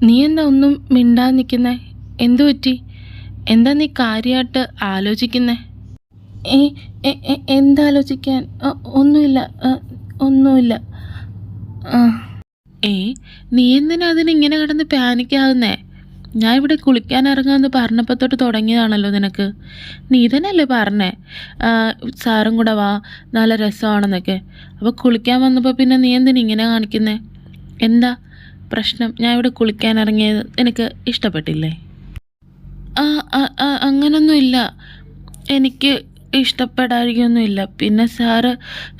നീ എന്താ ഒന്നും മിണ്ടാതെ നിൽക്കുന്നേ? എന്തു പറ്റി? എന്താ നീ കാര്യമായിട്ട് ആലോചിക്കുന്നേ? എന്താലോചിക്കാൻ? ഒന്നുമില്ല, ഒന്നുമില്ല. നീ എന്തിനാ അതിനിങ്ങനെ കിടന്ന് പാനിക്കാവുന്നേ? ഞാൻ ഇവിടെ കുളിക്കാൻ ഇറങ്ങാമെന്ന് പറഞ്ഞപ്പോൾ തൊട്ട് തുടങ്ങിയതാണല്ലോ നിനക്ക്. നീ തന്നെയല്ലേ പറഞ്ഞേ സാറും കൂടെ വാ, നല്ല രസമാണെന്നൊക്കെ. അപ്പോൾ കുളിക്കാൻ വന്നപ്പോൾ പിന്നെ നീ എന്തിനാ ഇങ്ങനെ കാണിക്കുന്നേ? എന്താ പ്രശ്നം? ഞാൻ ഇവിടെ കുളിക്കാൻ ഇറങ്ങിയത് നിനക്ക് ഇഷ്ടപ്പെട്ടില്ലേ? അങ്ങനൊന്നുമില്ല, എനിക്ക് ഇഷ്ടപ്പെടാതിരിക്കൊന്നുമില്ല. പിന്നെ സാറ്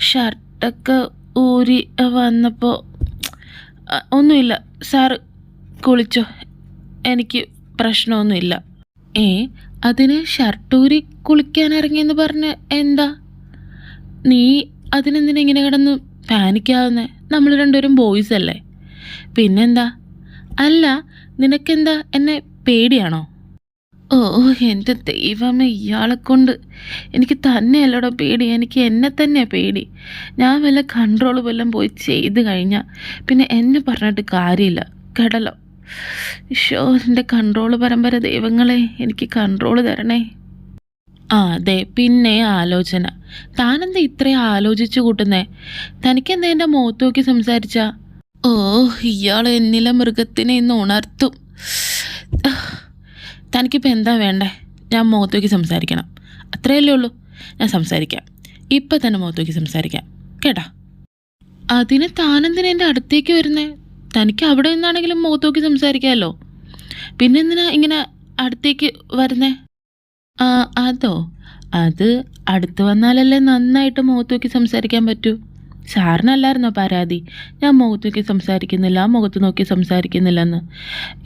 ഷർട്ടൊക്കെ ഊരി വന്നപ്പോൾ ഒന്നുമില്ല. സാറ് കുളിച്ചോ, എനിക്ക് പ്രശ്നമൊന്നുമില്ല. അതിന് ഷർട്ടൂരി കുളിക്കാൻ ഇറങ്ങിയെന്ന് പറഞ്ഞ് എന്താ? നീ അതിനെന്തിനാ ഇങ്ങനെ കിടന്ന് പാനിക്കാവുന്നേ? നമ്മൾ രണ്ടുപേരും ബോയ്സ് അല്ലേ. പിന്നെന്താ? അല്ല, നിനക്കെന്താ എന്നെ പേടിയാണോ? എൻ്റെ ദൈവമേ, ഇയാളെ കൊണ്ട് എനിക്ക് തന്നെയല്ലടോ പേടി, എനിക്ക് എന്നെ തന്നെയാണ് പേടി. ഞാൻ വല്ല കൺട്രോൾ വല്ലതും പോയി ചെയ്ത് കഴിഞ്ഞാൽ പിന്നെ എന്നെ പറഞ്ഞിട്ട് കാര്യമില്ല. കടലോ എൻ്റെ കൺട്രോൾ പരമ്പര ദൈവങ്ങളെ, എനിക്ക് കൺട്രോൾ തരണേ. അതെ, പിന്നെ ആലോചന. താനെന്താ ഇത്രയും ആലോചിച്ചു കൂട്ടുന്നേ? തനിക്കെന്താ എൻ്റെ മുഖത്ത് നോക്കി സംസാരിച്ചാ? ഇയാൾ എന്നിലെ മൃഗത്തിനെ ഇന്ന് ഉണർത്തും. തനിക്കിപ്പോൾ എന്താ വേണ്ടേ? ഞാൻ മുഖത്ത് നോക്കി സംസാരിക്കണം, അത്രയല്ലേ ഉള്ളൂ. ഞാൻ സംസാരിക്കാം, ഇപ്പം തന്നെ മുഖത്ത് നോക്കി സംസാരിക്കാം, കേട്ടാ? അതിന് താനെന്തിനാ എൻ്റെ അടുത്തേക്ക് വരുന്നേ? തനിക്ക് അവിടെ നിന്നാണെങ്കിലും മുഖത്ത് നോക്കി സംസാരിക്കാമല്ലോ. പിന്നെന്തിനാ ഇങ്ങനെ അടുത്തേക്ക് വരുന്നേ? അതോ, അത് അടുത്ത് വന്നാലല്ലേ നന്നായിട്ട് മുഖത്ത് നോക്കി സംസാരിക്കാൻ പറ്റൂ. സാറിനല്ലായിരുന്നോ പരാതി ഞാൻ മുഖത്ത് നോക്കി സംസാരിക്കുന്നില്ല, മുഖത്ത് നോക്കി സംസാരിക്കുന്നില്ലെന്ന്?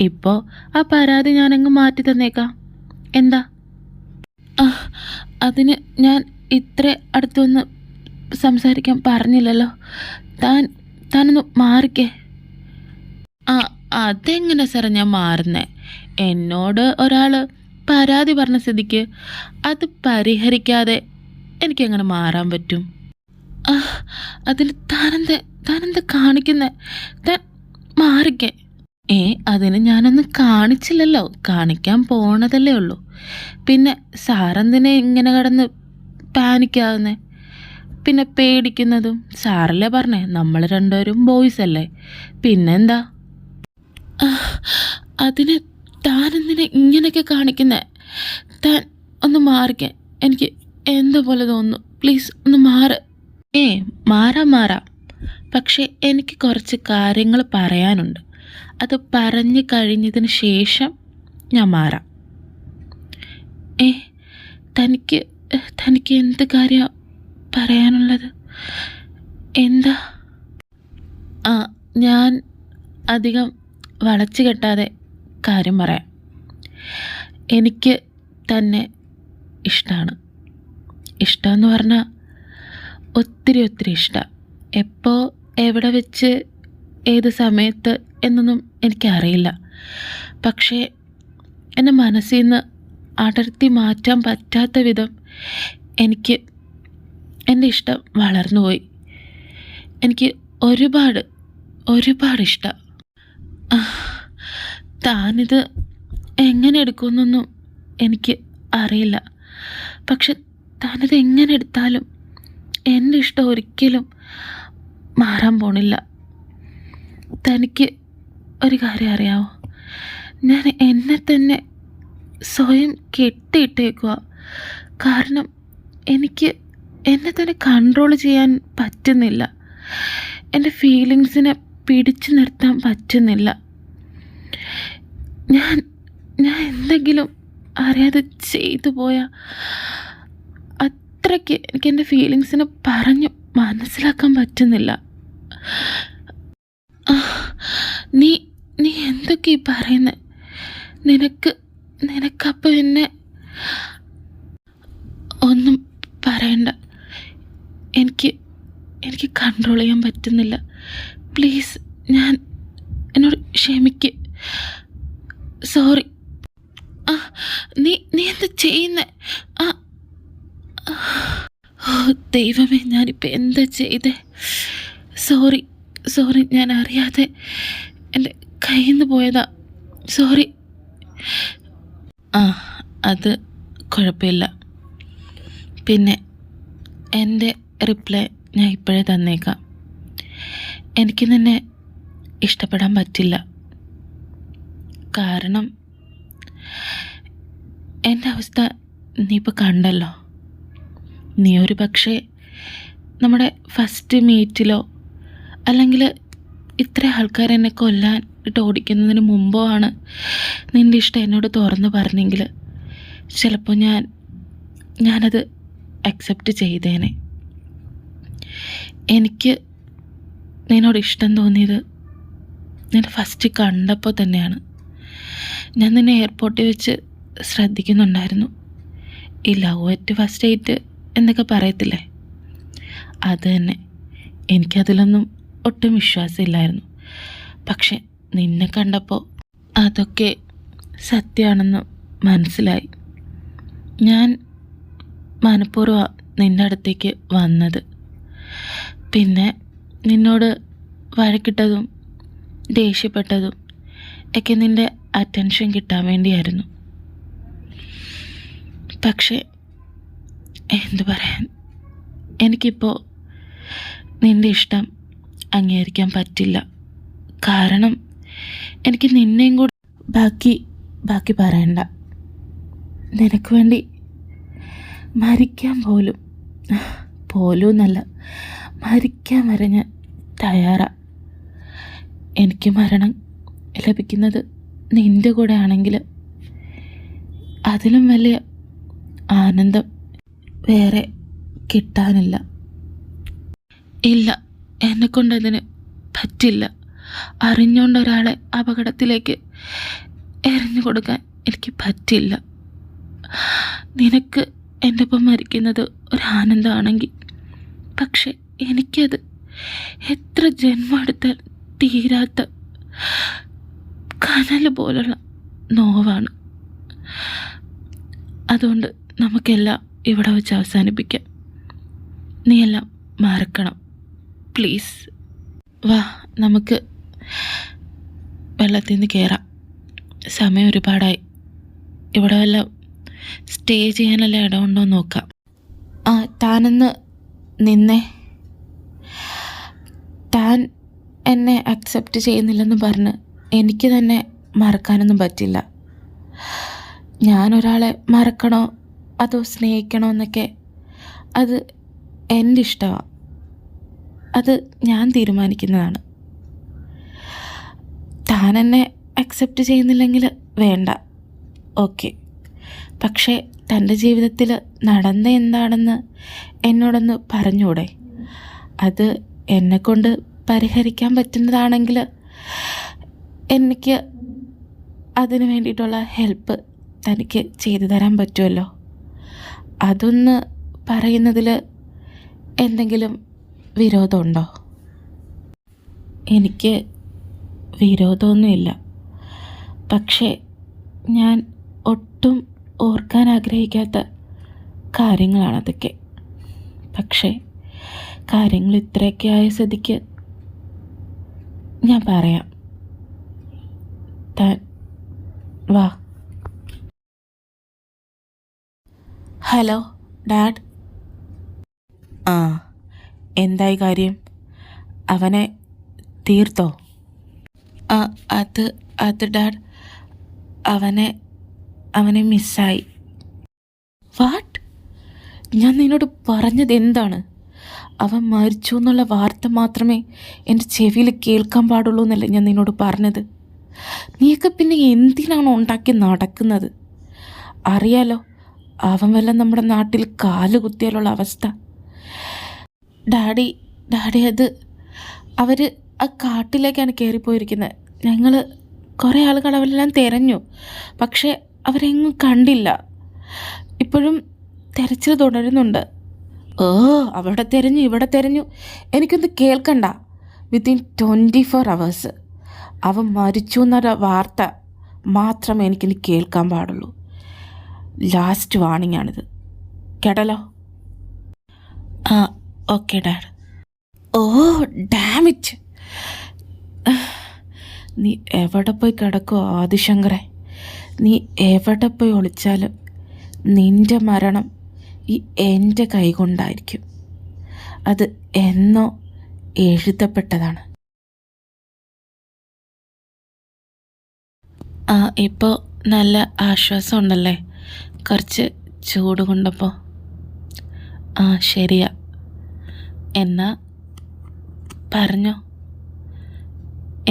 ഇപ്പോൾ ആ പരാതി ഞാനങ്ങ് മാറ്റി തന്നേക്കാം. എന്താ? അതിന് ഞാൻ ഇത്ര അടുത്തൊന്ന് സംസാരിക്കാൻ പറഞ്ഞില്ലല്ലോ. താനൊന്ന് മാറിക്കേ. അതെങ്ങനെ സാറേ ഞാൻ മാറുന്നേ? എന്നോട് ഒരാൾ പരാതി പറഞ്ഞ സ്ഥിതിക്ക് അത് പരിഹരിക്കാതെ എനിക്കെങ്ങനെ മാറാൻ പറ്റും? അതിന് താനെന്താ കാണിക്കുന്നേ? താൻ മാറിക്കേ. അതിന് ഞാനൊന്നും കാണിച്ചില്ലല്ലോ, കാണിക്കാൻ പോണതല്ലേ ഉള്ളൂ. പിന്നെ സാറെന്തിനെ ഇങ്ങനെ കിടന്ന് പാനിക്കാവുന്നേ, പിന്നെ പേടിക്കുന്നതും? സാറല്ലേ പറഞ്ഞേ നമ്മൾ രണ്ടുപേരും ബോയ്സ് അല്ലേ. പിന്നെന്താ? അതിന് താനെന്തിനെ ഇങ്ങനെയൊക്കെ കാണിക്കുന്നേ? താൻ ഒന്ന് മാറിക്കേ, എനിക്ക് എന്താ പോലെ തോന്നുന്നു. പ്ലീസ് ഒന്ന് മാറ്. മാറാം, പക്ഷേ എനിക്ക് കുറച്ച് കാര്യങ്ങൾ പറയാനുണ്ട്. അത് പറഞ്ഞു കഴിഞ്ഞതിന് ശേഷം ഞാൻ മാറാം. തനിക്ക് എന്ത് കാര്യം പറയാനുള്ളത്? എന്താ? ഞാൻ അധികം വളച്ചു കെട്ടാതെ കാര്യം പറയാം. എനിക്ക് തന്നെ ഇഷ്ടമാണ്. ഇഷ്ടമെന്ന് പറഞ്ഞാൽ ഒത്തിരി ഇഷ്ടമാണ്. എപ്പോൾ, എവിടെ വെച്ച്, ഏത് സമയത്ത് എന്നൊന്നും എനിക്കറിയില്ല. പക്ഷേ എൻ്റെ മനസ്സിൽ നിന്ന് അടർത്തി മാറ്റാൻ പറ്റാത്ത വിധം എനിക്ക് എൻ്റെ ഇഷ്ടം വളർന്നുപോയി. എനിക്ക് ഒരുപാട് ഇഷ്ടം. താനിത് എങ്ങനെ എടുക്കുമെന്നൊന്നും എനിക്ക് അറിയില്ല. പക്ഷെ താനിത് എങ്ങനെ എടുത്താലും എൻ്റെ ഇഷ്ടം ഒരിക്കലും മാറാൻ പോണില്ല. തനിക്ക് ഒരു കാര്യം അറിയാമോ? ഞാൻ എന്നെ തന്നെ സ്വയം കെട്ടിയിട്ടേക്കുക. കാരണം എനിക്ക് എന്നെ തന്നെ കൺട്രോൾ ചെയ്യാൻ പറ്റുന്നില്ല. എൻ്റെ ഫീലിങ്സിനെ പിടിച്ചു നിർത്താൻ പറ്റുന്നില്ല. ഞാൻ എന്തെങ്കിലും അറിയാതെ ചെയ്തു പോയാൽ അത്രയ്ക്ക് എനിക്ക് എൻ്റെ ഫീലിങ്സിനെ പറഞ്ഞു മനസ്സിലാക്കാൻ പറ്റുന്നില്ല. നീ എന്തൊക്കെയാ പറയുന്നത്? നിനക്കപ്പോൾ എന്നെ ഒന്നും പറയണ്ട. എനിക്ക് കൺട്രോൾ ചെയ്യാൻ പറ്റുന്നില്ല. പ്ലീസ്, എന്നോട് ക്ഷമിക്ക്. സോറി. നീ എന്താ ചെയ്യുന്നേ? ദൈവമേ, ഞാനിപ്പോൾ എന്താ ചെയ്തേ? സോറി, ഞാൻ അറിയാതെ എൻ്റെ കയ്യിൽ നിന്ന് പോയതാ. സോറി. ആ, അത് കുഴപ്പമില്ല. പിന്നെ എൻ്റെ റിപ്ലൈ ഞാൻ ഇപ്പോഴേ തന്നേക്കാം. എനിക്ക് നിന്നെ ഇഷ്ടപ്പെടാൻ പറ്റില്ല. കാരണം എൻ്റെ അവസ്ഥ നീ ഇപ്പോൾ കണ്ടല്ലോ. നീ ഒരു പക്ഷേ നമ്മുടെ ഫസ്റ്റ് മീറ്റിലോ അല്ലെങ്കിൽ ഇത്ര ആൾക്കാർ എന്നെ കൊല്ലാൻ ഇട്ട് ഓടിക്കുന്നതിന് മുമ്പോ ആണ് നിൻ്റെ ഇഷ്ടം എന്നോട് തുറന്ന് പറഞ്ഞെങ്കിൽ ചിലപ്പോൾ ഞാനത് അക്സെപ്റ്റ് ചെയ്തേനെ. എനിക്ക് നിന്നോട് ഇഷ്ടം തോന്നിയത് ഞാൻ ഫസ്റ്റ് കണ്ടപ്പോൾ തന്നെയാണ്. ഞാൻ നിന്നെ എയർപോർട്ടിൽ വെച്ച് ശ്രദ്ധിക്കുന്നുണ്ടായിരുന്നു. ഈ ലവ് അറ്റ് ഫസ്റ്റ് ഡേറ്റ് എന്നൊക്കെ പറയത്തില്ലേ, അത് തന്നെ. എനിക്കതിലൊന്നും ഒട്ടും വിശ്വാസമില്ലായിരുന്നു. പക്ഷെ നിന്നെ കണ്ടപ്പോൾ അതൊക്കെ സത്യമാണെന്ന് മനസ്സിലായി. ഞാൻ മനഃപൂർവ്വം നിൻ്റെ അടുത്തേക്ക് വന്നത്. പിന്നെ നിന്നോട് വഴക്കിട്ടതും ദേഷ്യപ്പെട്ടതും ഒക്കെ നിൻ്റെ അറ്റൻഷൻ കിട്ടാൻ വേണ്ടിയായിരുന്നു. പക്ഷേ എന്തു പറയാൻ, എനിക്കിപ്പോൾ നിൻ്റെ ഇഷ്ടം അംഗീകരിക്കാൻ പറ്റില്ല. കാരണം എനിക്ക് നിന്നെയും കൂടി ബാക്കി പറയണ്ട. നിനക്ക് വേണ്ടി മരിക്കാൻ പോലും എന്നല്ല, മരിക്കാൻ വരെ ഞാൻ തയ്യാറാണ്. എനിക്ക് മരണം ലഭിക്കുന്നത് നിൻ്റെ കൂടെ ആണെങ്കിൽ അതിലും വലിയ ആനന്ദം വേറെ കിട്ടാനില്ല. ഇല്ല, എന്നെക്കൊണ്ടതിന് പറ്റില്ല. അറിഞ്ഞുകൊണ്ട് ഒരാളെ അപകടത്തിലേക്ക് എറിഞ്ഞു കൊടുക്കാൻ എനിക്ക് പറ്റില്ല. നിനക്ക് എൻ്റെ ഒപ്പം മരിക്കുന്നത് ഒരാനന്ദമാണെങ്കിൽ, പക്ഷെ എനിക്കത് എത്ര ജന്മം എടുത്താൽ തീരാത്ത കനൽ പോലുള്ള നോവാണ്. അതുകൊണ്ട് നമുക്കെല്ലാം ഇവിടെ വെച്ച് അവസാനിപ്പിക്കാം. നീയെല്ലാം മറക്കണം പ്ലീസ്. വാ, നമുക്ക് വെള്ളത്തിൽ നിന്ന് കയറാം. സമയം ഒരുപാടായി. ഇവിടെ വല്ല സ്റ്റേ ചെയ്യാനല്ല ഇടമുണ്ടോ നോക്കാം. താനൊന്ന് നിന്നേ. താൻ എന്നെ അക്സെപ്റ്റ് ചെയ്യുന്നില്ലെന്ന് പറഞ്ഞ് എനിക്ക് തന്നെ മറക്കാനൊന്നും പറ്റില്ല. ഞാനൊരാളെ മറക്കണോ അതോ സ്നേഹിക്കണോ എന്നൊക്കെ അത് എൻ്റെ ഇഷ്ടമാണ്. അത് ഞാൻ തീരുമാനിക്കുന്നതാണ്. താൻ എന്നെ അക്സെപ്റ്റ് ചെയ്യുന്നില്ലെങ്കിൽ വേണ്ട, ഓക്കെ. പക്ഷേ തൻ്റെ ജീവിതത്തിൽ നടന്ന എന്താണെന്ന് എന്നോടൊന്ന് പറഞ്ഞൂടെ? അത് എന്നെക്കൊണ്ട് പരിഹരിക്കാൻ പറ്റുന്നതാണെങ്കിൽ എനിക്ക് അതിന് വേണ്ടിയിട്ടുള്ള ഹെൽപ്പ് തനിക്ക് ചെയ്തു തരാൻ പറ്റുമല്ലോ. അതൊന്ന് പറയുന്നതിൽ എന്തെങ്കിലും വിരോധമുണ്ടോ? എനിക്ക് വിരോധമൊന്നുമില്ല. പക്ഷേ ഞാൻ ഒട്ടും ഓർക്കാൻ ആഗ്രഹിക്കാത്ത കാര്യങ്ങളാണതൊക്കെ. പക്ഷേ കാര്യങ്ങൾ ഇത്രയൊക്കെ ആയ സ്ഥിതിക്ക് ഞാൻ പറയാം. താൻ വാ. Hello dad. എന്തായി കാര്യം? അവനെ തീർത്തോ? അത് ഡാഡ്, അവനെ മിസ്സായി. വാട്ട്? ഞാൻ നിന്നോട് പറഞ്ഞത് എന്താണ്? അവൻ മരിച്ചു എന്നുള്ള വാർത്ത മാത്രമേ എൻ്റെ ചെവിയിൽ കേൾക്കാൻ പാടുള്ളൂ എന്നല്ലേ ഞാൻ നിന്നോട് പറഞ്ഞത്? നീയൊക്കെ പിന്നെ എന്തിനാണ് ഉണ്ടാക്കി നടക്കുന്നത്? അറിയാലോ അവൻ വല്ല നമ്മുടെ നാട്ടിൽ കാല് കുത്തിയാലുള്ള അവസ്ഥ. ഡാഡി അത് അവർ ആ കാട്ടിലേക്കാണ് കയറിപ്പോയിരിക്കുന്നത്. ഞങ്ങൾ കുറേ ആളുകൾ അവരെല്ലാം തിരഞ്ഞു, പക്ഷേ അവരെങ്ങും കണ്ടില്ല. ഇപ്പോഴും തിരച്ചിൽ തുടരുന്നുണ്ട്. അവിടെ തിരഞ്ഞു ഇവിടെ തിരഞ്ഞു, എനിക്കൊന്ന് കേൾക്കണ്ട. വിത്തിൻ 24 hours അവൻ മരിച്ചു എന്നൊരു വാർത്ത മാത്രമേ എനിക്കിനി കേൾക്കാൻ പാടുള്ളൂ. ലാസ്റ്റ് വാർണിംഗ് ആണിത്, കേട്ടല്ലോ? Okay dad. Dam it. നീ എവിടെ പോയി കിടക്കോ ആദിശങ്കരെ? നീ എവിടെ പോയി ഒളിച്ചാലും നിൻ്റെ മരണം ഈ എൻ്റെ കൈ കൊണ്ടായിരിക്കും. അത് എന്നോ എഴുതപ്പെട്ടതാണ്. ഇപ്പോൾ നല്ല ആശ്വാസം ഉണ്ടല്ലേ, കുറച്ച് ചൂട് കൊണ്ടപ്പോൾ? ശരിയാ. എന്നാ പറഞ്ഞോ,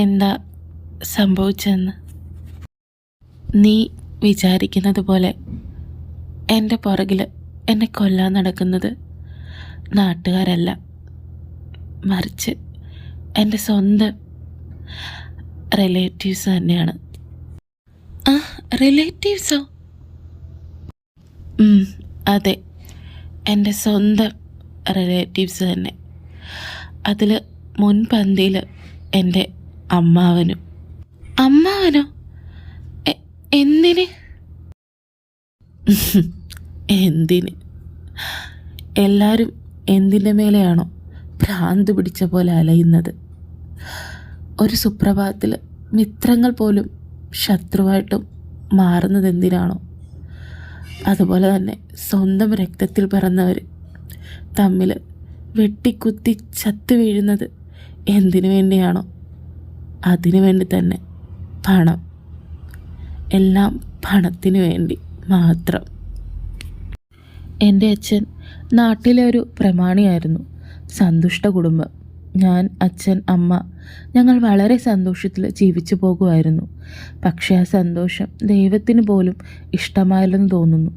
എന്താ സംഭവിച്ചതെന്ന്? നീ വിചാരിക്കുന്നത് പോലെ എൻ്റെ പുറകിൽ എന്നെ കൊല്ലാൻ നടക്കുന്നത് നാട്ടുകാരല്ല, മറിച്ച് എൻ്റെ സ്വന്തം റിലേറ്റീവ്സ് തന്നെയാണ്. റിലേറ്റീവ്സോ? അതെ, എൻ്റെ സ്വന്തം റിലേറ്റീവ്സ് തന്നെ. അതിൽ മുൻപന്തിയിൽ എൻ്റെ അമ്മാവനും. അമ്മാവനോ? എന്തിന്? എന്തിന്? എല്ലാവരും എന്തിൻ്റെ മേലെയാണോ ഭ്രാന്ത് പിടിച്ച പോലെ അലയുന്നത്? ഒരു സുപ്രഭാതത്തിൽ മിത്രങ്ങൾ പോലും ശത്രുവായിട്ടും മാറുന്നത് എന്തിനാണോ, അതുപോലെ തന്നെ സ്വന്തം രക്തത്തിൽ പിറന്നവർ തമ്മിൽ വെട്ടിക്കുത്തി ചത്തു വീഴുന്നത് എന്തിനു വേണ്ടിയാണോ, അതിനു വേണ്ടി തന്നെ. പണം, എല്ലാം പണത്തിനു വേണ്ടി മാത്രം. എൻ്റെ അച്ഛൻ നാട്ടിലെ ഒരു പ്രമാണിയായിരുന്നു. സന്തുഷ്ട കുടുംബം. ഞാൻ, അച്ഛൻ, അമ്മ, ഞങ്ങൾ വളരെ സന്തോഷത്തിൽ ജീവിച്ചു പോകുമായിരുന്നു. പക്ഷേ ആ സന്തോഷം ദൈവത്തിന് പോലും ഇഷ്ടമായില്ലെന്ന് തോന്നുന്നു.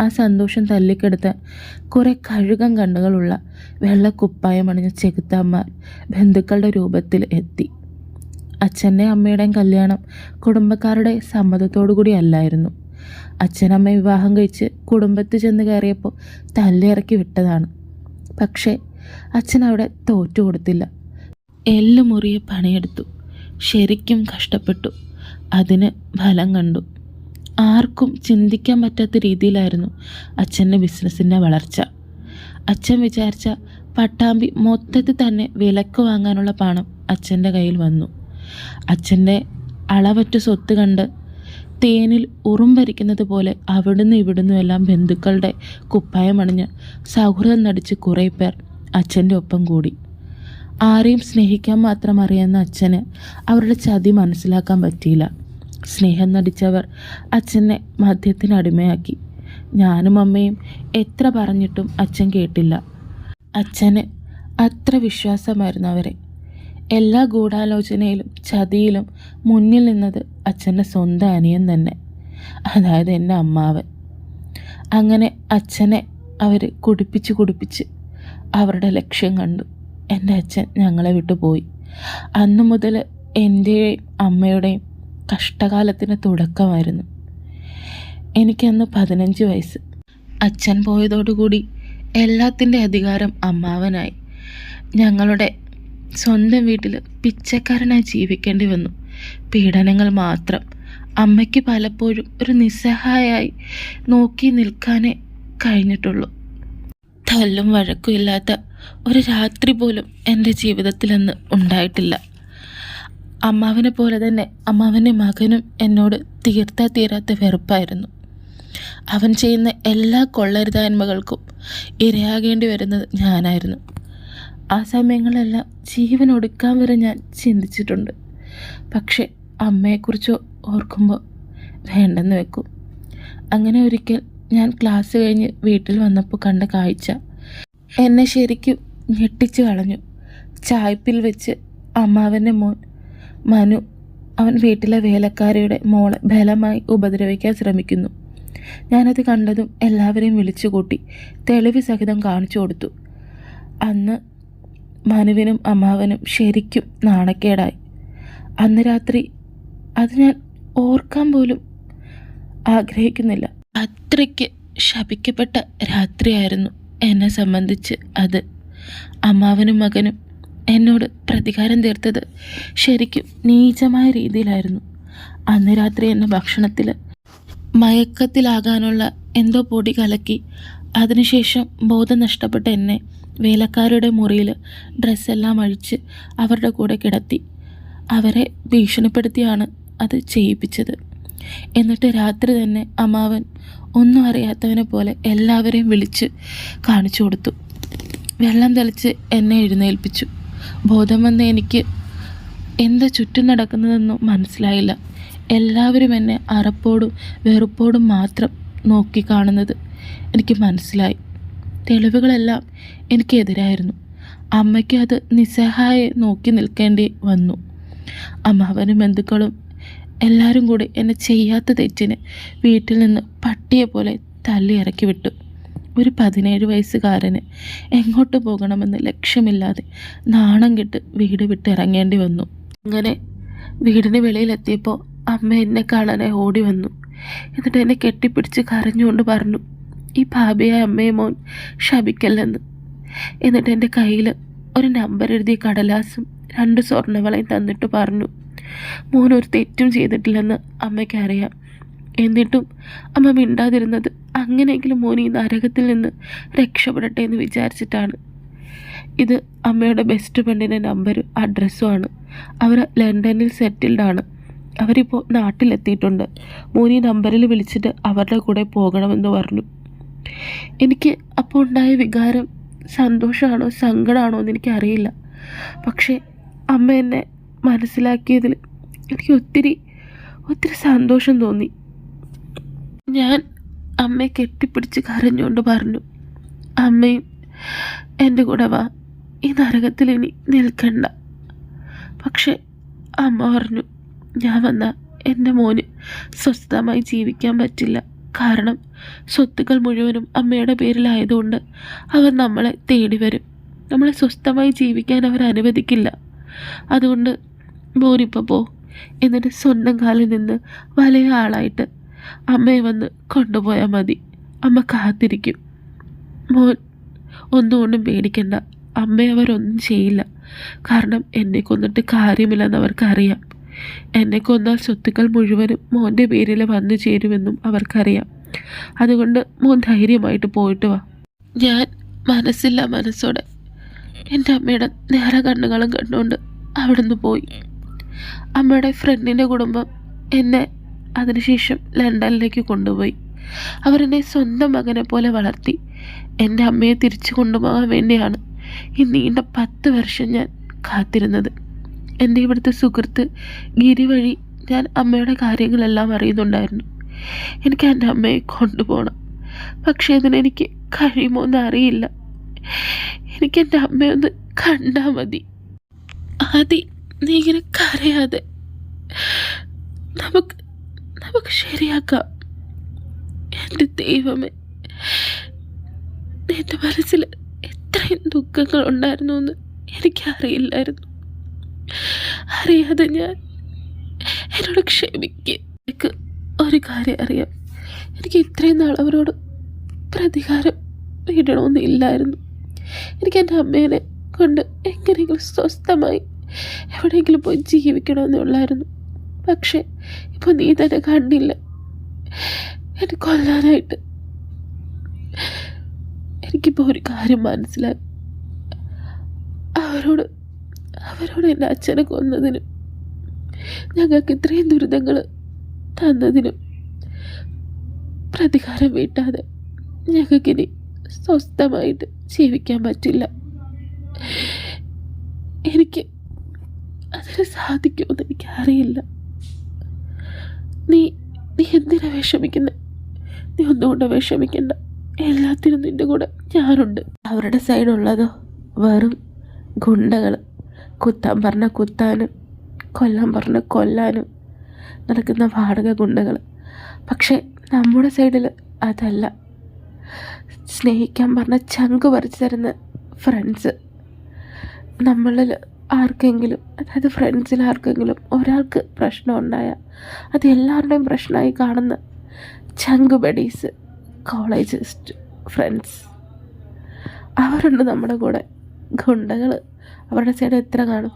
ആ സന്തോഷം തല്ലിക്കെടുത്താൻ കുറേ കഴുകൻ കണ്ണുകളുള്ള വെള്ളക്കുപ്പായമണിഞ്ഞ ചെകുത്താന്മാർ ബന്ധുക്കളുടെ രൂപത്തിൽ എത്തി. അച്ഛൻ്റെ അമ്മയുടെയും കല്യാണം കുടുംബക്കാരുടെ സമ്മതത്തോടു കൂടി അല്ലായിരുന്നു. അച്ഛനമ്മ വിവാഹം കഴിച്ച് കുടുംബത്തിൽ ചെന്ന് കയറിയപ്പോൾ തല്ലിറക്കി വിട്ടതാണ്. പക്ഷേ അച്ഛൻ അവിടെ തോറ്റു കൊടുത്തില്ല. എല്ലുമുറിയെ പണിയെടുത്തു, ശരിക്കും കഷ്ടപ്പെട്ടു. അതിന് ഫലം കണ്ടു. ആർക്കും ചിന്തിക്കാൻ പറ്റാത്ത രീതിയിലായിരുന്നു അച്ഛൻ്റെ ബിസിനസ്സിൻ്റെ വളർച്ച. അച്ഛൻ വിചാരിച്ച പട്ടാമ്പി മൊത്തത്തിൽ തന്നെ വിലക്ക് വാങ്ങാനുള്ള പണം അച്ഛൻ്റെ കയ്യിൽ വന്നു. അച്ഛൻ്റെ അളവറ്റ സ്വത്ത് കണ്ട് തേനിൽ ഉറുമ്പരിക്കുന്നത് പോലെ അവിടുന്ന് ഇവിടുന്നും എല്ലാം ബന്ധുക്കളുടെ കുപ്പായമണിഞ്ഞ് സൗഹൃദം നടിച്ച് കുറേ പേർ അച്ഛൻ്റെ ഒപ്പം കൂടി. ആരെയും സ്നേഹിക്കാൻ മാത്രം അറിയുന്ന അച്ഛന് അവരുടെ ചതി മനസ്സിലാക്കാൻ പറ്റിയില്ല. സ്നേഹം നടിച്ചവർ അച്ഛനെ മദ്യത്തിന് അടിമയാക്കി. ഞാനും അമ്മയും എത്ര പറഞ്ഞിട്ടും അച്ഛൻ കേട്ടില്ല. അച്ഛന് അത്ര വിശ്വാസമായിരുന്നു അവരെ. എല്ലാ ഗൂഢാലോചനയിലും ചതിയിലും മുന്നിൽ നിന്നത് അച്ഛൻ്റെ സ്വന്തം അനിയൻ തന്നെ, അതായത് എൻ്റെ അമ്മാവൻ. അങ്ങനെ അച്ഛനെ അവർ കുടിപ്പിച്ച് അവരുടെ ലക്ഷ്യം കണ്ടു. എൻ്റെ അച്ഛൻ ഞങ്ങളെ വിട്ടു പോയി. അന്നു മുതൽ എൻ്റെയും അമ്മയുടെയും കഷ്ടകാലത്തിന് തുടക്കമായിരുന്നു. എനിക്കന്ന് 15 വയസ്സ്. അച്ഛൻ പോയതോടുകൂടി എല്ലാത്തിൻ്റെ അധികാരം അമ്മാവനായി. ഞങ്ങളുടെ സ്വന്തം വീട്ടിൽ പിച്ചക്കാരനായി ജീവിക്കേണ്ടി വന്നു. പീഡനങ്ങൾ മാത്രം. അമ്മയ്ക്ക് പലപ്പോഴും ഒരു നിസ്സഹായായി നോക്കി നിൽക്കാനേ കഴിഞ്ഞിട്ടുള്ളൂ. തല്ലും വഴക്കും ഇല്ലാത്ത ഒരു രാത്രി പോലും എൻ്റെ ജീവിതത്തിലന്ന് ഉണ്ടായിട്ടില്ല. അമ്മാവനെ പോലെ തന്നെ അമ്മാവൻ്റെ മകനും എന്നോട് തീരാത്ത വെറുപ്പായിരുന്നു. അവൻ ചെയ്യുന്ന എല്ലാ കൊള്ളരുതായ്മകൾക്കും ഇരയാകേണ്ടി വരുന്നത് ഞാനായിരുന്നു. ആ സമയങ്ങളെല്ലാം ജീവൻ ഒടുക്കാൻ വരെ ഞാൻ ചിന്തിച്ചിട്ടുണ്ട്. പക്ഷേ അമ്മയെക്കുറിച്ച് ഓർക്കുമ്പോൾ വേണ്ടെന്ന് വെക്കും. അങ്ങനെ ഒരിക്കൽ ഞാൻ ക്ലാസ് കഴിഞ്ഞ് വീട്ടിൽ വന്നപ്പോൾ കണ്ട കാഴ്ച എന്നെ ശരിക്കും ഞെട്ടിച്ചു കളഞ്ഞു. ചായ്പിൽ വെച്ച് അമ്മാവൻ്റെ മോൻ മനു അവൻ വീട്ടിലെ വേലക്കാരിയുടെ മോളെ ബലമായി ഉപദ്രവിക്കാൻ ശ്രമിക്കുന്നു. ഞാനത് കണ്ടതും എല്ലാവരെയും വിളിച്ചു കൂട്ടി തെളിവ് സഹിതം കാണിച്ചു കൊടുത്തു. അന്ന് മനുവിനും അമ്മാവനും ശരിക്കും നാണക്കേടായി. അന്ന് രാത്രി അത് ഞാൻ ഓർക്കാൻ പോലും ആഗ്രഹിക്കുന്നില്ല. അത്രയ്ക്ക് ശപിക്കപ്പെട്ട രാത്രിയായിരുന്നു എന്നെ സംബന്ധിച്ച് അത്. അമ്മാവനും മകനും എന്നോട് പ്രതികാരം തീർത്തത് ശരിക്കും നീചമായ രീതിയിലായിരുന്നു. അന്ന് രാത്രി എന്നെ ഭക്ഷണത്തിൽ മയക്കത്തിലാകാനുള്ള എന്തോ പൊടി കലക്കി അതിനുശേഷം ബോധം നഷ്ടപ്പെട്ട എന്നെ വേലക്കാരുടെ മുറിയിൽ ഡ്രസ്സെല്ലാം അഴിച്ച് അവരുടെ കൂടെ കിടത്തി. അവരെ ഭീഷണിപ്പെടുത്തിയാണ് അത് ചെയ്യിപ്പിച്ചത്. എന്നിട്ട് രാത്രി തന്നെ അമ്മാവൻ ഒന്നും അറിയാത്തവനെ പോലെ എല്ലാവരെയും വിളിച്ച് കാണിച്ചു കൊടുത്തു. വെള്ളം തെളിച്ച് എന്നെ എഴുന്നേൽപ്പിച്ചു. ബോധം വന്ന എനിക്ക് എന്താ ചുറ്റും നടക്കുന്നതെന്നും മനസ്സിലായില്ല. എല്ലാവരും എന്നെ അറപ്പോടും വെറുപ്പോടും മാത്രം നോക്കി കാണുന്നത് എനിക്ക് മനസ്സിലായി. തെളിവുകളെല്ലാം എനിക്കെതിരായിരുന്നു. അമ്മയ്ക്ക് അത് നിസ്സഹായ നോക്കി നിൽക്കേണ്ടി വന്നു. അമ്മാവനും ബന്ധുക്കളും എല്ലാവരും കൂടി എന്നെ ചെയ്യാത്ത തെറ്റിന് വീട്ടിൽ നിന്ന് പട്ടിയെ പോലെ തല്ലി ഇറക്കി വിട്ടു. ഒരു 17 വയസ്സുകാരന് എങ്ങോട്ട് പോകണമെന്ന് ലക്ഷ്യമില്ലാതെ നാണം കെട്ട് വീട് വിട്ട് ഇറങ്ങേണ്ടി വന്നു. അങ്ങനെ വീടിന് വെളിയിലെത്തിയപ്പോൾ അമ്മ എന്നെ കാണാനായി ഓടി വന്നു. എന്നിട്ട് എന്നെ കെട്ടിപ്പിടിച്ച് കരഞ്ഞുകൊണ്ട് പറഞ്ഞു, ഈ പാപിയായ അമ്മയെ മോൻ ശപിക്കല്ലെന്ന്. എന്നിട്ട് എൻ്റെ കയ്യിൽ ഒരു നമ്പർ എഴുതിയ കടലാസും 2 സ്വർണ്ണവളയും തന്നിട്ട് പറഞ്ഞു, മോൻ ഒരു തെറ്റും ചെയ്തിട്ടില്ലെന്ന് അമ്മയ്ക്കറിയാം. എന്നിട്ടും അമ്മ മിണ്ടാതിരുന്നത് അങ്ങനെയെങ്കിലും മോൻ ഈ നരകത്തിൽ നിന്ന് രക്ഷപ്പെടട്ടെ എന്ന് വിചാരിച്ചിട്ടാണ്. ഇത് അമ്മയുടെ ബെസ്റ്റ് ഫ്രണ്ടിൻ്റെ നമ്പരും അഡ്രസ്സുമാണ്. അവർ ലണ്ടനിൽ സെറ്റിൽഡാണ്. അവരിപ്പോൾ നാട്ടിലെത്തിയിട്ടുണ്ട്. മോൻ ഈ നമ്പറിൽ വിളിച്ചിട്ട് അവരുടെ കൂടെ പോകണമെന്ന് പറഞ്ഞു. എനിക്ക് അപ്പോൾ ഉണ്ടായ വികാരം സന്തോഷമാണോ സങ്കടമാണോ എന്ന് എനിക്കറിയില്ല. പക്ഷേ അമ്മ എന്നെ മനസ്സിലാക്കിയതിൽ എനിക്ക് ഒത്തിരി സന്തോഷം തോന്നി. ഞാൻ അമ്മയെ കെട്ടിപ്പിടിച്ച് കരഞ്ഞുകൊണ്ട് പറഞ്ഞു, അമ്മയും എൻ്റെ കൂടെ വാ, ഈ നരകത്തിൽ ഇനി നിൽക്കണ്ട. പക്ഷെ അമ്മ പറഞ്ഞു, ഞാൻ വന്നാൽ എൻ്റെ മോന് സ്വസ്ഥമായി ജീവിക്കാൻ പറ്റില്ല. കാരണം സ്വത്തുക്കൾ മുഴുവനും അമ്മയുടെ പേരിലായതുകൊണ്ട് അവർ നമ്മളെ തേടി വരും. നമ്മളെ സ്വസ്ഥമായി ജീവിക്കാൻ അവർ അനുവദിക്കില്ല. അതുകൊണ്ട് മോനിപ്പോൾ പോ, എന്നിട്ട് സ്വന്തം കാലിൽ നിന്ന് വലിയ ആളായിട്ട് അമ്മയെ വന്ന് കൊണ്ടുപോയാൽ മതി. അമ്മ കാത്തിരിക്കും. മോൻ ഒന്നുകൊണ്ടും പേടിക്കണ്ട. അമ്മയെ അവരൊന്നും ചെയ്യില്ല. കാരണം എന്നെ കൊന്നിട്ട് കാര്യമില്ലെന്ന് അവർക്കറിയാം. എന്നെ കൊന്നാൽ സ്വത്തുക്കൾ മുഴുവനും മോൻ്റെ പേരിൽ വന്നു ചേരുമെന്നും അവർക്കറിയാം. അതുകൊണ്ട് മോൻ ധൈര്യമായിട്ട് പോയിട്ട് വാ. ഞാൻ മനസ്സില്ല മനസ്സോടെ എൻ്റെ അമ്മയുടെ നേരെ കണ്ണുകളും കണ്ടുകൊണ്ട് അവിടെ നിന്ന് പോയി. അമ്മയുടെ ഫ്രണ്ടിൻ്റെ കുടുംബം എന്നെ അതിനുശേഷം ലണ്ടനിലേക്ക് കൊണ്ടുപോയി. അവരെന്നെ സ്വന്തം മകനെ പോലെ വളർത്തി. എൻ്റെ അമ്മയെ തിരിച്ചു കൊണ്ടുപോകാൻ വേണ്ടിയാണ് ഈ നീണ്ട 10 വർഷം ഞാൻ കാത്തിരുന്നത്. എൻ്റെ ഇവിടുത്തെ സുഹൃത്ത് ഗിരി വഴി ഞാൻ അമ്മയുടെ കാര്യങ്ങളെല്ലാം അറിയുന്നുണ്ടായിരുന്നു. എനിക്ക് എൻ്റെ അമ്മയെ കൊണ്ടുപോകണം. പക്ഷേ അതിനെനിക്ക് കഴിയുമോ എന്ന് അറിയില്ല. എനിക്ക് എൻ്റെ അമ്മയൊന്ന് കണ്ടാൽ മതി. ആദി, നീ ഇങ്ങനെ കരയാതെ, നമുക്ക് ശരിയാക്കാം. എൻ്റെ ദൈവമേ, എൻ്റെ മനസ്സിൽ എത്രയും ദുഃഖങ്ങൾ ഉണ്ടായിരുന്നു എന്ന് എനിക്കറിയില്ലായിരുന്നു. അറിയാതെ ഞാൻ എന്നോട് ക്ഷമിക്കുക. എനിക്ക് ഒരു കാര്യം അറിയാം, എനിക്ക് ഇത്രയും നാൾ അവരോട് പ്രതികാരം ഇടണമെന്നില്ലായിരുന്നു. എനിക്ക് എൻ്റെ അമ്മേനെ കൊണ്ട് എങ്ങനെയെങ്കിലും സ്വസ്ഥമായി എവിടെയെങ്കിലും പോയി ജീവിക്കണമെന്നേ ഉള്ളായിരുന്നു. പക്ഷേ ഇപ്പോൾ നീ തന്നെ കണ്ടില്ല, എന്നെ കൊല്ലാനായിട്ട്. എനിക്കിപ്പോൾ ഒരു കാര്യം മനസ്സിലായി. അവരോട് എൻ്റെ അച്ഛനെ കൊന്നതിനും ഞങ്ങൾക്ക് ഇത്രയും ദുരിതങ്ങൾ തന്നതിനും പ്രതികാരം വീട്ടാതെ ഞങ്ങൾക്കിനി സ്വസ്ഥമായിട്ട് ജീവിക്കാൻ പറ്റില്ല. എനിക്ക് അതിന് സാധിക്കുമെന്ന് എനിക്കറിയില്ല. നീ എന്തിനാ വിഷമിക്കുന്നത്? നീ ഒന്നുകൊണ്ട് വിഷമിക്കണ്ട. എല്ലാത്തിനും നിൻ്റെ കൂടെ ഞാനുണ്ട്. അവരുടെ സൈഡുള്ളതോ വെറും ഗുണ്ടകൾ, കുത്താൻ പറഞ്ഞ കുത്താനും കൊല്ലാൻ പറഞ്ഞ കൊല്ലാനും നടക്കുന്ന വാടക ഗുണ്ടകൾ. പക്ഷേ നമ്മുടെ സൈഡിൽ അതല്ല. സ്നേഹിക്കാൻ പറഞ്ഞ ചങ്ക് പറിച്ചു തരുന്ന ഫ്രണ്ട്സ്. നമ്മളിൽ ആർക്കെങ്കിലും, അതായത് ഫ്രണ്ട്സിൽ ആർക്കെങ്കിലും ഒരാൾക്ക് പ്രശ്നം ഉണ്ടായാൽ അത് എല്ലാവരുടെയും പ്രശ്നമായി കാണുന്ന ചങ്ക് ബഡീസ്, കോളേജ് ഫ്രണ്ട്സ്, അവരുണ്ട് നമ്മുടെ കൂടെ. ഗുണ്ടകൾ അവരുടെ സൈഡ് എത്ര കാണും?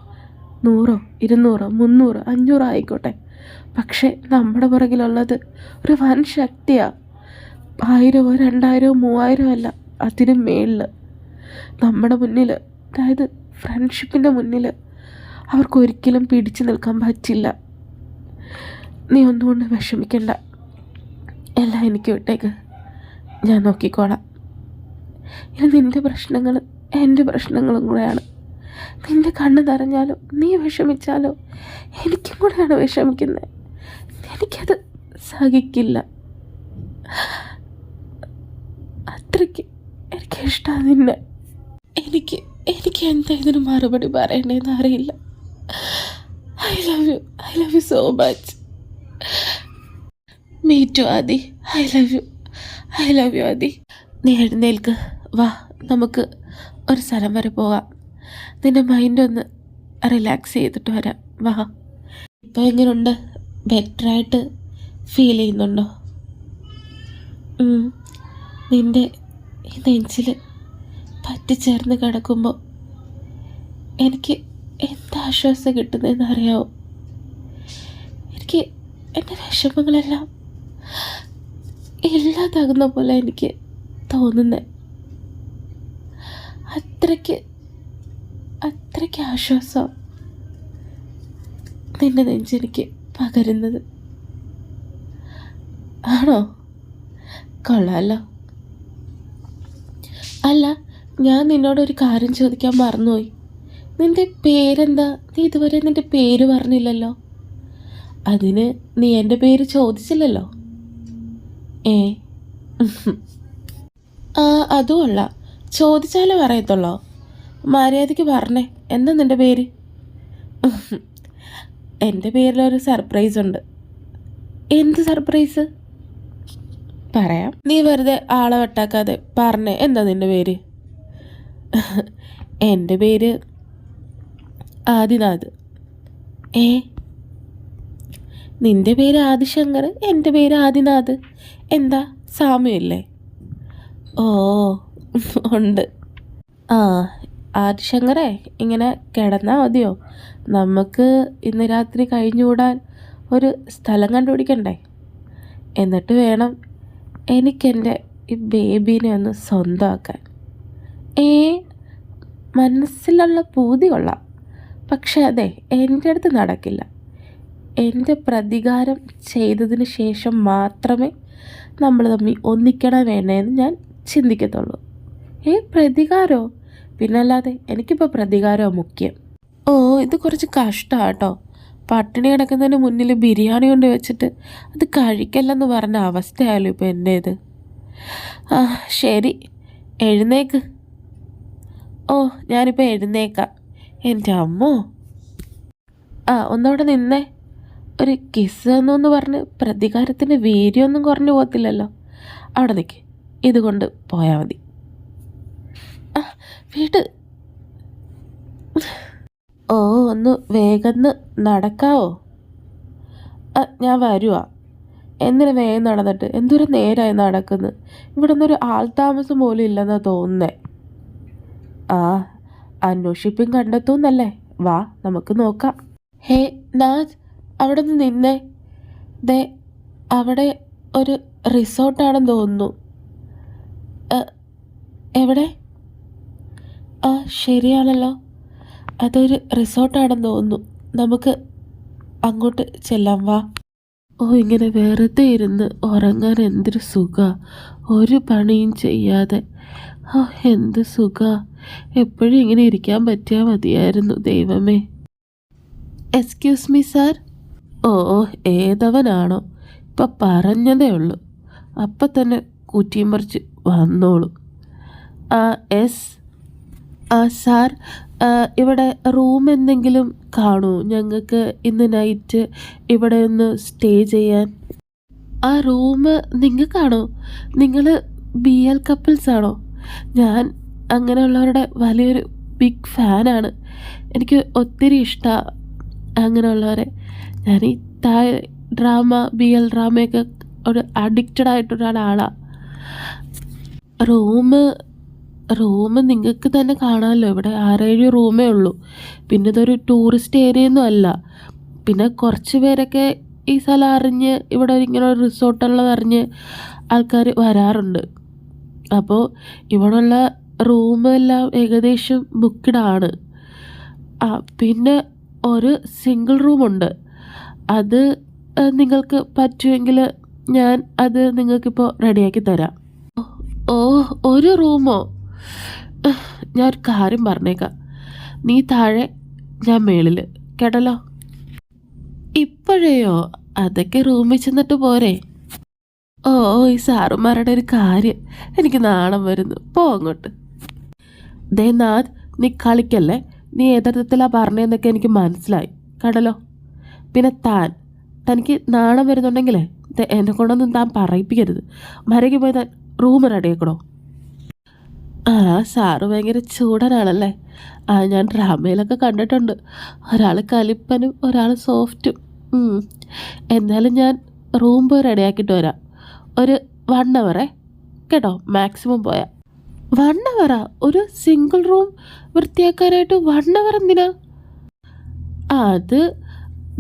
100, 200, 300, 500 ആയിക്കോട്ടെ. പക്ഷേ നമ്മുടെ പുറകിലുള്ളത് ഒരു വൻ ശക്തിയാണ്. 1000, 2000, 3000 അല്ല, അതിനും മേളിൽ. നമ്മുടെ മുന്നിൽ, അതായത് ഫ്രണ്ട്ഷിപ്പിൻ്റെ മുന്നിൽ അവർക്കൊരിക്കലും പിടിച്ചു നിൽക്കാൻ പറ്റില്ല. നീ ഒന്നുകൊണ്ട് വിഷമിക്കണ്ട, എല്ലാം എനിക്ക് വിട്ടേക്ക്, ഞാൻ നോക്കിക്കോളാം. ഇനി നിൻ്റെ പ്രശ്നങ്ങൾ എൻ്റെ പ്രശ്നങ്ങളും കൂടെയാണ്. നിൻ്റെ കണ്ണ് നിറഞ്ഞാലോ നീ വിഷമിച്ചാലോ എനിക്കും കൂടെയാണ് വിഷമിക്കുന്നത്. എനിക്കത് സഹിക്കില്ല. അത്രയ്ക്ക് എനിക്കിഷ്ടമാണ് നിന്നെ. എനിക്ക് എന്താ ഇതിന് മറുപടി പറയണേന്ന് അറിയില്ല. I love you so much. Me too Adi. I love you Adi. നീ എഴുന്നേൽക്ക്, വാ, നമുക്ക് ഒരു സ്ഥലം വരെ പോകാം. നിൻ്റെ മൈൻഡൊന്ന് റിലാക്സ് ചെയ്തിട്ട് വരാം, വാ. ഇപ്പോൾ എങ്ങനെയുണ്ട്? ബെറ്ററായിട്ട് ഫീൽ ചെയ്യുന്നുണ്ടോ? നിൻ്റെ ഈ നെഞ്ചിൽ പറ്റിച്ചേർന്ന് കിടക്കുമ്പോൾ എനിക്ക് എന്താശ്വാസം കിട്ടുന്നതെന്ന് അറിയാമോ? എനിക്ക് എൻ്റെ വിഷമങ്ങളെല്ലാം ഇല്ലാതാകുന്ന പോലെ എനിക്ക് തോന്നുന്നത്. അത്രയ്ക്ക് ആശ്വാസം നിൻ്റെ നെഞ്ചെനിക്ക് പകരുന്നത്. ആണോ? കൊള്ളാമല്ലോ. അല്ല, ഞാൻ നിന്നോടൊരു കാര്യം ചോദിക്കാൻ മറന്നുപോയി. നിൻ്റെ പേരെന്താ? നീ ഇതുവരെ നിൻ്റെ പേര് പറഞ്ഞില്ലല്ലോ. അതിന് നീ എൻ്റെ പേര് ചോദിച്ചില്ലല്ലോ. അതുമല്ല, ചോദിച്ചാലേ പറയത്തുള്ളോ? മര്യാദയ്ക്ക് പറഞ്ഞേ, എന്താ നിൻ്റെ പേര്? എൻ്റെ പേരിലൊരു സർപ്രൈസ് ഉണ്ട്. എന്ത് സർപ്രൈസ്? പറയാം. നീ വെറുതെ ആളെ വെട്ടാക്കാതെ പറഞ്ഞേ, എന്താ നിൻ്റെ പേര്? എൻ്റെ പേര് ആദിനാഥ്. നിൻ്റെ പേര് ആദിശങ്കർ, എൻ്റെ പേര് ആദിനാഥ്. എന്താ സാമ്യമില്ലേ? ഓ ഉണ്ട്. ആദിശങ്കറേ, ഇങ്ങനെ കിടന്നാൽ മതിയോ? നമുക്ക് ഇന്ന് രാത്രി കഴിഞ്ഞുകൂടാൻ ഒരു സ്ഥലം കണ്ടുപിടിക്കണ്ടേ? എന്നിട്ട് വേണം എനിക്കെൻ്റെ ഈ ബേബീനെ ഒന്ന് സ്വന്തമാക്കാൻ. മനസ്സിലുള്ള പൂതി കൊള്ളാം, പക്ഷെ അതെ എൻ്റെ അടുത്ത് നടക്കില്ല. എൻ്റെ പ്രതികാരം ചെയ്തതിന് ശേഷം മാത്രമേ നമ്മൾ തമ്മിൽ ഒന്നിക്കണം വേണേന്ന് ഞാൻ ചിന്തിക്കത്തുള്ളൂ. പ്രതികാരമോ? പിന്നല്ലാതെ എനിക്കിപ്പോൾ പ്രതികാരമോ മുഖ്യം. ഇത് കുറച്ച് കഷ്ടമാണ് കേട്ടോ. പട്ടിണി കിടക്കുന്നതിന് മുന്നിൽ ബിരിയാണി കൊണ്ട് വെച്ചിട്ട് അത് കഴിക്കല്ലെന്ന് പറഞ്ഞ അവസ്ഥയായാലും ഇപ്പോൾ എൻ്റേത്. ശരി, എഴുന്നേക്ക്. ഞാനിപ്പോൾ എഴുന്നേക്കാം. എൻ്റെ അമ്മോ. ഒന്നവിടെ നിന്നേ. ഒരു കിസ് എന്നൊന്ന് പറഞ്ഞ് പ്രതികാരത്തിൻ്റെ വീര്യമൊന്നും കുറഞ്ഞു പോകത്തില്ലല്ലോ. അവിടെ നിൽക്ക്, ഇതുകൊണ്ട് പോയാൽ മതി. വീട് ഒന്ന് വേഗം നടക്കാവോ? ഞാൻ വരുവാ. എന്തിനു വേഗം നടന്നിട്ട്? എന്തൊരു നേരമായി നടക്കുന്നത്. ഇവിടെ ഒന്നൊരു ആൾ താമസം പോലും ഇല്ലെന്നാണ് തോന്നുന്നേ. അന്വേഷിപ്പും കണ്ടെത്തുന്നല്ലേ. വാ, നമുക്ക് നോക്കാം. നാഥ്, അവിടെ നിന്ന് നിന്നേ. അവിടെ ഒരു റിസോർട്ടാണെന്ന് തോന്നുന്നു. എവിടെ? ശരിയാണല്ലോ, അതൊരു റിസോർട്ടാണെന്ന് തോന്നുന്നു. നമുക്ക് അങ്ങോട്ട് ചെല്ലാം, വാ. ഇങ്ങനെ വെറുതെ ഇരുന്ന് ഉറങ്ങാൻ എന്തൊരു സുഖമാണ്. ഒരു പണിയും ചെയ്യാതെ. എന്ത് സുഖമാണ്. എപ്പോഴും ഇങ്ങനെ ഇരിക്കാൻ പറ്റിയാൽ മതിയായിരുന്നു ദൈവമേ. Excuse me sir. ഏതവനാണോ? ഇപ്പം പറഞ്ഞതേ ഉള്ളൂ, അപ്പം തന്നെ കുറ്റിയും പറിച്ച് വന്നോളൂ. എസ് സാർ, ഇവിടെ റൂം എന്തെങ്കിലും കാണുമോ? ഞങ്ങൾക്ക് ഇന്ന് നൈറ്റ് ഇവിടെ ഒന്ന് സ്റ്റേ ചെയ്യാൻ. റൂം നിങ്ങൾക്കാണോ? നിങ്ങൾ BL കപ്പിൾസാണോ? ഞാൻ അങ്ങനെയുള്ളവരുടെ വലിയൊരു ബിഗ് ഫാനാണ്. എനിക്ക് ഒത്തിരി ഇഷ്ടമാണ് അങ്ങനെയുള്ളവരെ. ഞാൻ ഈ ഡ്രാമ BL ഡ്രാമയൊക്കെ ഒരു അഡിക്റ്റഡ് ആയിട്ടൊരാളാണ്. റൂം നിങ്ങൾക്ക് തന്നെ കാണാമല്ലോ. ഇവിടെ 6-7 റൂമേ ഉള്ളൂ. പിന്നെ ഇതൊരു ടൂറിസ്റ്റ് ഏരിയയൊന്നും അല്ല. പിന്നെ കുറച്ച് പേരൊക്കെ ഈ സ്ഥലം അറിഞ്ഞ് ഇവിടെ ഇങ്ങനെ ഒരു റിസോർട്ടുള്ളതറിഞ്ഞ് ആൾക്കാർ വരാറുണ്ട്. അപ്പോൾ ഇവിടെയുള്ള റൂമെല്ലാം ഏകദേശം ബുക്ക്ഡാണ്. പിന്നെ ഒരു സിംഗിൾ റൂമുണ്ട്. അത് നിങ്ങൾക്ക് പറ്റുമെങ്കിൽ ഞാൻ അത് നിങ്ങൾക്കിപ്പോൾ റെഡിയാക്കി തരാം. ഓ, ഒരു റൂമോ? ഞാൻ ഒരു കാര്യം പറഞ്ഞേക്കാം. നീ താഴെ, ഞാൻ മേളിൽ, കേട്ടല്ലോ? ഇപ്പോഴേയോ? അതൊക്കെ റൂമിൽ ചെന്നിട്ട് പോരെ? ഓ, ഈ സാറുമാരുടെ ഒരു കാര്യം എനിക്ക് നാണം വരുന്നു. പോ അങ്ങോട്ട്. ദേ നാഥ്, നീ കളിക്കല്ലേ. നീ ഏതർത്ഥത്തിലാണ് പറഞ്ഞതെന്നൊക്കെ എനിക്ക് മനസ്സിലായി, കേട്ടല്ലോ? പിന്നെ തനിക്ക് നാണം വരുന്നുണ്ടെങ്കിലേ എന്നെ കൊണ്ടൊന്നും താൻ പറയിപ്പിക്കരുത്. മരയ്ക്ക് പോയി താൻ റൂം റെഡിയാക്കണോ? ആ, സാറ് ഭയങ്കര ചൂടനാണല്ലേ. ഞാൻ ഡ്രാമയിലൊക്കെ കണ്ടിട്ടുണ്ട്. ഒരാൾ കലിപ്പനും ഒരാൾ സോഫ്റ്റും. എന്തായാലും ഞാൻ റൂം പോയി റെഡിയാക്കിയിട്ട് വരാം. ഒരു 1 hour കേട്ടോ, മാക്സിമം പോയാൽ. 1 hour? ഒരു സിംഗിൾ റൂം വൃത്തിയാക്കാനായിട്ട് 1 hour എന്തിനാ? അത്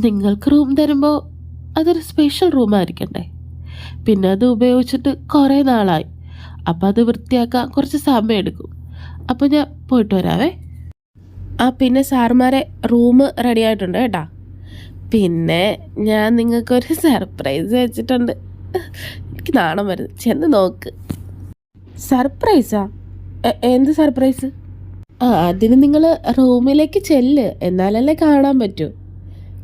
നിങ്ങൾക്ക് റൂം തരുമ്പോൾ അതൊരു സ്പെഷ്യൽ റൂമായിരിക്കണ്ടേ? പിന്നെ അത് ഉപയോഗിച്ചിട്ട് കുറേ നാളായി. അപ്പം അത് വൃത്തിയാക്കാൻ കുറച്ച് സമയം എടുക്കും. അപ്പോൾ ഞാൻ പോയിട്ട് വരാവേ. പിന്നെ സാറുമാരെ റൂം റെഡി ആയിട്ടുണ്ട് കേട്ടോ. പിന്നെ ഞാൻ നിങ്ങൾക്കൊരു സർപ്രൈസ് വെച്ചിട്ടുണ്ട്. എനിക്ക് നാണം വരുന്നു, ചെന്ന് നോക്ക്. സർപ്രൈസാ? എന്ത് സർപ്രൈസ്? അതിന് നിങ്ങൾ റൂമിലേക്ക് ചെല്ല്, എന്നാലല്ലേ കാണാൻ പറ്റൂ,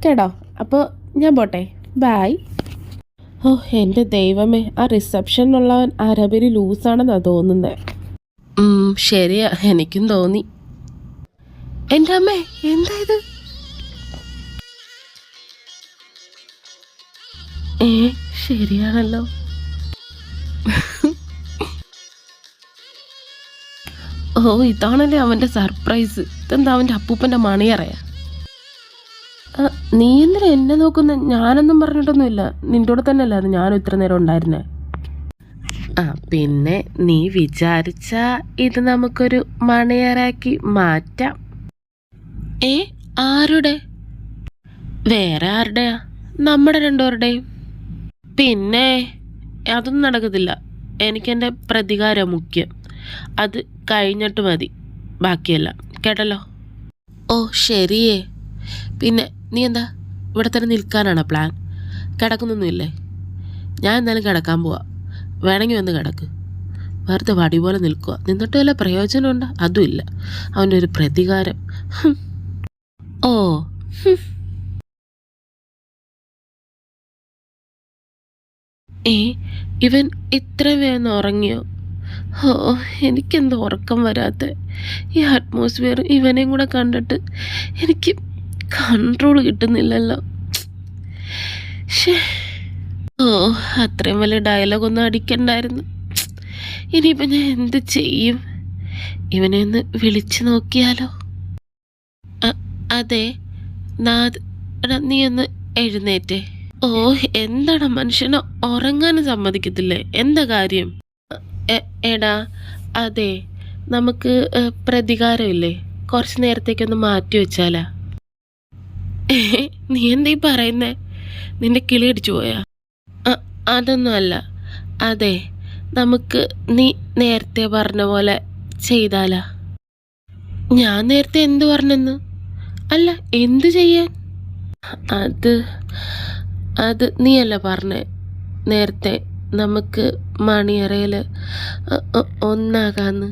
കേട്ടോ? അപ്പോൾ ഞാൻ പോട്ടെ, ബായ്. ഓ എൻ്റെ ദൈവമേ, ആ റിസപ്ഷനുള്ളവൻ അരബരി ലൂസാണെന്നാണ് തോന്നുന്നത്. ശരിയാ, എനിക്കും തോന്നി. എൻ്റെ അമ്മേ, എന്താ ഇത്? ശരിയാണല്ലോ. ഓ, ഇതാണല്ലേ അവൻ്റെ സർപ്രൈസ്. ഇതെന്താ അവൻ്റെ അപ്പൂപ്പൻ്റെ മണിയറയാ? നീ എന്തിനാ എന്നെ നോക്കുന്ന? ഞാനൊന്നും പറഞ്ഞിട്ടൊന്നുമില്ല. നിൻ്റെ കൂടെ തന്നെ അല്ലാതെ ഞാനും ഇത്ര നേരം ഉണ്ടായിരുന്നേ. പിന്നെ നീ വിചാരിച്ച ഇത് നമുക്കൊരു മണിയറാക്കി മാറ്റാം. ആരുടെ? വേറെ ആരുടെയാ? നമ്മുടെ രണ്ടുപേരുടെയും. പിന്നെ അതൊന്നും നടക്കത്തില്ല. എനിക്കെൻ്റെ പ്രതികാരം മുഖ്യം. അത് കഴിഞ്ഞിട്ട് മതി ബാക്കിയെല്ലാം, കേട്ടല്ലോ? ഓ ശരിയേ. പിന്നെ നീ എന്താ ഇവിടെ തന്നെ നിൽക്കാനാണോ പ്ലാൻ? കിടക്കുന്നൊന്നുമില്ലേ? ഞാൻ എന്തായാലും കിടക്കാൻ പോവാം. വേണമെങ്കിൽ വന്ന് കിടക്ക്. വെറുതെ വടി പോലെ നിൽക്കുക. നിന്നിട്ട് വല്ല പ്രയോജനമുണ്ടോ? അതുമില്ല. അവൻ്റെ ഒരു പ്രതികാരം. ഓ ഇവൻ ഇത്ര വേഗം ഉറങ്ങിയോ? ഓ, എനിക്കെന്താ ഉറക്കം വരാത്ത? ഈ അറ്റ്മോസ്ഫിയർ ഇവനെയും കൂടെ കണ്ടിട്ട് എനിക്ക് കൺട്രോൾ കിട്ടുന്നില്ലല്ലോ. ഓ, അത്രയും വലിയ ഡയലോഗൊന്നും അടിക്കണ്ടായിരുന്നു. ഇനിയിപ്പോൾ ഞാൻ എന്ത് ചെയ്യും? ഇവനെ ഒന്ന് വിളിച്ചു നോക്കിയാലോ? അതെ നാഥ്, നീ ഒന്ന് എഴുന്നേറ്റേ. ഓ, എന്താണ് മനുഷ്യനെ ഉറങ്ങാനും സമ്മതിക്കത്തില്ലേ? എന്താ കാര്യം? എടാ, അതെ, നമുക്ക് പ്രതികാരമില്ലേ, കുറച്ച് നേരത്തേക്കൊന്ന് മാറ്റി വെച്ചാലാ? നീ എന്താ ഈ പറയുന്നേ? നിന്റെ കിളി അടിച്ചു പോയാ? അതൊന്നുമല്ല. അതെ, നമുക്ക് നീ നേരത്തെ പറഞ്ഞ പോലെ ചെയ്താലാ? ഞാൻ നേരത്തെ എന്ത് പറഞ്ഞെന്ന്? അല്ല, എന്ത് ചെയ്യാൻ? അത് നീയല്ല പറഞ്ഞേ നേരത്തെ നമുക്ക് മണിയറയിൽ ഒന്നാകാന്ന്.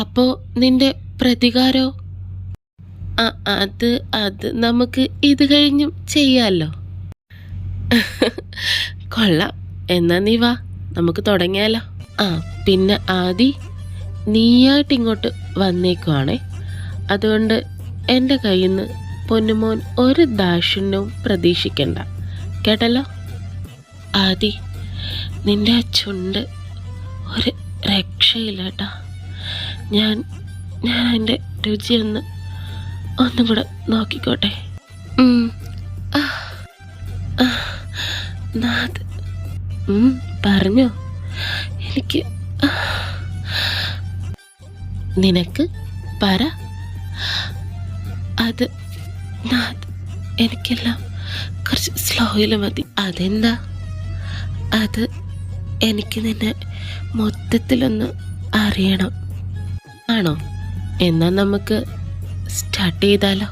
അപ്പോൾ നിന്റെ പ്രതികാരോ? അത് നമുക്ക് ഇത് കഴിഞ്ഞും ചെയ്യാമല്ലോ. കൊള്ളാം, എന്നാ നീ വാ, നമുക്ക് തുടങ്ങിയാലോ. പിന്നെ ആദി, നീയായിട്ട് ഇങ്ങോട്ട് വന്നേക്കുവാണേ. അതുകൊണ്ട് എൻ്റെ കയ്യിൽ നിന്ന് പൊന്നുമോൻ ഒരു ദാക്ഷിണ്യവും പ്രതീക്ഷിക്കണ്ട, കേട്ടല്ലോ? ആദി, നിൻ്റെ ആ ചുണ്ട് ഒരു രക്ഷയില്ല കേട്ടോ. ഞാൻ എൻ്റെ രുചി ഒന്നും കൂടെ നോക്കിക്കോട്ടെ. നാഥ്, പറഞ്ഞോ. എനിക്ക് നിനക്ക് പറ. അത് നാഥ്, എനിക്കെല്ലാം കുറച്ച് സ്ലോയിൽ മതി. അതെന്താ? അത് എനിക്ക് നിന്നെ മൊത്തത്തിലൊന്ന് അറിയണം. ആണോ? എന്നാൽ നമുക്ക് സ്റ്റാർട്ട് ചെയ്താലോ?